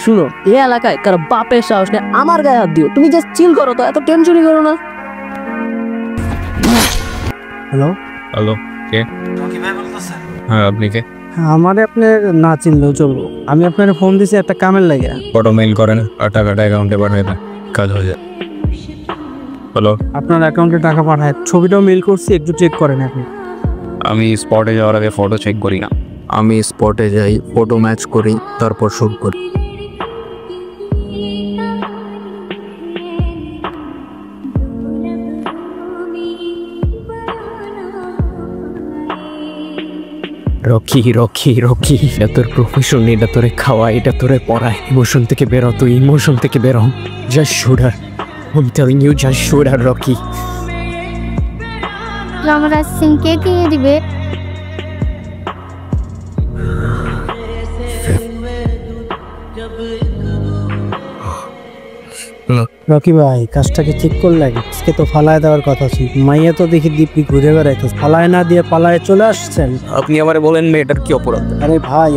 শুনো, এই এলাকায় কারো বাপের সাহস নেই আমার গায়ে হাত দিও। তুমি জাস্ট চিল করো, তো এত টেনশনই করো না। হ্যালো হ্যালো, কে? হ্যাঁ, আপনি কে? আমারে আপনি না চিনলেও চলবো। আমি আপনার ফোন দিছি একটা কামের লাগে। ফটো মেইল করেন আর টাকাটা অ্যাকাউন্টে পাঠিয়ে দেন, কাজ হয়ে যায়। হ্যালো, আপনার অ্যাকাউন্টে টাকা পাঠায়, ছবিটাও মেইল করছি, একটু চেক করেন আপনি। আমি স্পটে যাওয়ার আগে ফটো চেক করি না। আমি স্পটে যাই, ফটো ম্যাচ করি, তারপর শুট করি। রকি রকি রকি, এটা তোর প্রফেশন, এটা তোরে খাওয়া, এটা তোরে পড়ায়। ইমোশন থেকে বেরো, তুই ইমোশন থেকে বেরো। Just shooter, I am telling you, just shooter Rocky. Ramraj Singh কে দিয়ে দিবে? রকি ভাই, কাজটা কি ঠিক করলেন? আজকে তো ফালায় দেওয়ার কথা ছিল। মাইয়া তো দেখি দিব্যি ঘুরে বেড়াইতো, ফালায় না দিয়ে পালায় চলে আসছেন। আপনি আমারে বলেন মেয়েটার কি অপরাধ? আরে ভাই,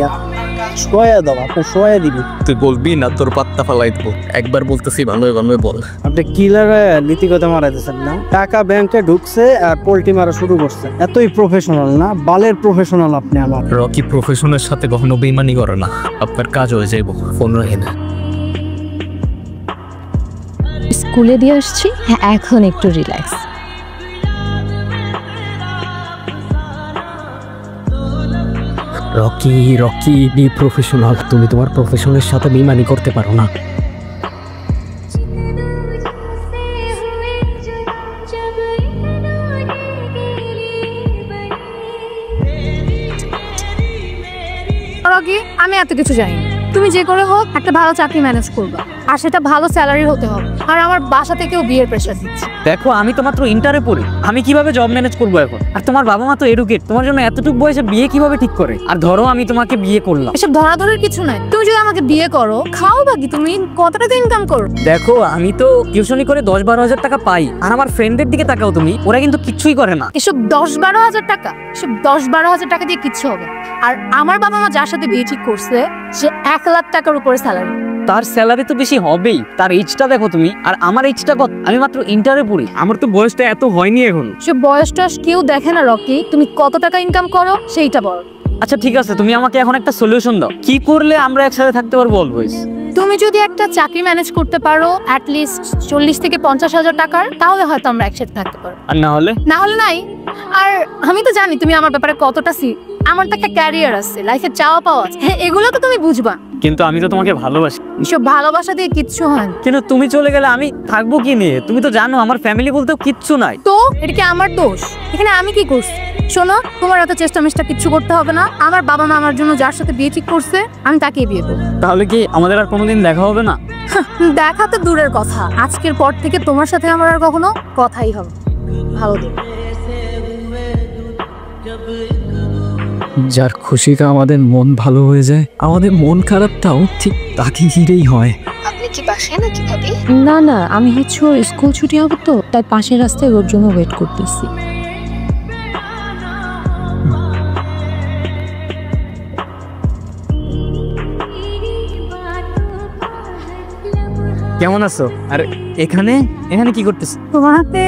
শোয়া দাও, আপনি শোয়া দিবি। তুই বলবি না তোর পাত্তা ফালাই দেবো। একবার বলতেছি ভালোই ভালোই বল। আপনি কি লাগায় নীতিগত মারাইতেছেন না? টাকা ব্যাংকে ঢুকছে আর পোল্টি মারা শুরু করছে। এতই প্রফেশনাল না, বালের প্রফেশনাল আপনি আমার। রকি প্রফেশনের সাথে কখনো বেইমানি করে না। আপনার কাজ হয়ে যাইব, ফোন রাখে না। স্কুলে দিয়ে আসছি, হ্যাঁ এখন একটু relax. Rocky Rocky, be professional. তুমি তোমার প্রফেশনের সাথে বেইমানি করতে পারো না। রকি, আমি এত কিছু জানি না। তুমি যে করে হোক একটা ভালো চাকরি ম্যানেজ করবা, আর সেটা ভালো স্যালারি হতে হবে। আর আমার বাসা থেকেও বিয়ের প্রেশার দিচ্ছে। দেখো, আমি তো মাত্র ইন্টারে পড়ি, আমি কিভাবে জব ম্যানেজ করবো এখন? আর তোমার বাবা মা তো এডুকেট, তোমার জন্য এতটুকু বয়সে বিয়ে কিভাবে ঠিক করে? আর ধরো আমি তোমাকে বিয়ে করলাম, এসব ধরাধরের কিছু নাই। তুমি যদি আমাকে বিয়ে করো, খাও বাকি, তুমি কত টাকা ইনকাম করো? দেখো আমি তো টিউশনি করে 10-12 হাজার টাকা পাই। আর আমার ফ্রেন্ডদের দিকে তাকাও তুমি, ওরা কিন্তু কিচ্ছুই করে না। এসব 10-12 হাজার টাকা, এসব 10-12 হাজার টাকা দিয়ে কিচ্ছু হবে। আর আমার বাবা মা যার সাথে বিয়ে ঠিক করছে, সে 1 লাখ টাকার উপরে স্যালারি। তার স্যালারি তো বেশি হবেই, তার এইজটা দেখো তুমি। আর আমার এইজটা কত? আমি মাত্র ইন্টারে পড়ি, আমার তো বয়সটা এত হয়নি এখন। সে বয়সটা কেউ দেখে না রকি, তুমি কত টাকা ইনকাম করো সেইটা বলো। আচ্ছা ঠিক আছে, তুমি আমাকে এখন একটা সলিউশন দাও, কি করলে আমরা একসাথে থাকতে পারবো অলওয়েজ? তুমি যদি একটা চাকরি ম্যানেজ করতে পারো অ্যাটলিস্ট 40 থেকে 50 হাজার টাকার, তাহলে হয়তো আমরা একসাথে থাকতে পারবো। আর না হলে নাই। আর আমি তো জানি তুমি আমার ব্যাপারে কতটা আমার তো একটা ক্যারিয়ার আছে, লাইফে চাওয়া পাওয়া আছে, হ্যাঁ এগুলো তো তুমি বুঝবা। কিন্তু আমি তো তোমাকে ভালোবাসি। এসব ভালোবাসা দিয়ে কিচ্ছু হয় না। কিন্তু তুমি চলে গেলে আমি থাকবো কি নিয়ে? তুমি তো জানো আমার ফ্যামিলি বলতেও কিচ্ছু নাই। তো এটা কি আমার দোষ? এখানে আমি কি করছি? শোনো, তোমার এত চেষ্টা মেষ্টা কিচ্ছু করতে হবে না। আমার বাবা মা আমার জন্য যার সাথে বিয়ে ঠিক করছে, আমি তাকেই বিয়ে করবো। তাহলে কি আমাদের আর কোনোদিন দেখা হবে না? দেখা তো দূরের কথা, আজকের পর থেকে তোমার সাথে আমার আর কখনো কথাই হবে। ভালো দিন। যার খুশিতে আমাদের মন ভালো হয়ে যায়, আমাদের মন খারাপটাও ঠিক তাকে ঘিরেই হয়। আপনি কি বাসায় নাকি ভাবি? না না, আমি হচ্ছে ওর স্কুল ছুটি হবে তো, তাই পাশের রাস্তায় ওর জন্য ওয়েট করতেছি। কেমন আছো? আর এখানে এখানে কি করতেছো? তোমার হাতে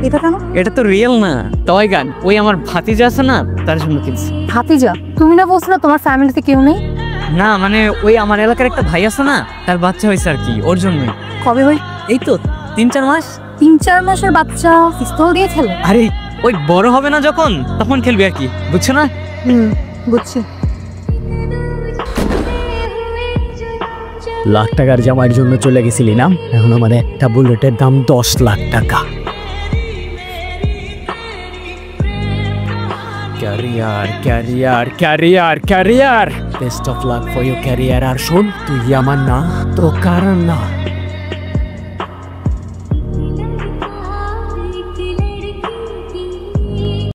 এটা কেন? এটা তো রিয়েল না, টয় গান। ওই আমার ভাতিজা আছে না, তার জন্য কিনছি। ভাতিজা? তুমি না বলছিলে তোমার ফ্যামিলিতে কেউ নেই? না মানে ওই আমার এলাকার একটা ভাই আছে না, তার বাচ্চা হয়েছে আর কি, ওর জন্যই। কবে হই? এই তো 3-4 মাস। 3-4 মাসের বাচ্চা পিস্তল দিয়ে খেলে? আরে ওই বড় হবে না যখন, তখন খেলবে আর কি, বুঝছো না? বুঝছি। লাখ টাকার জামাইয়ের জন্য চলে গেছিলি না, এখন আমার একটা বুলেটের দাম 10 লাখ টাকা। Career career career career, best of luck for your career. আর শোন, তুই আমার না, তো কারণ না।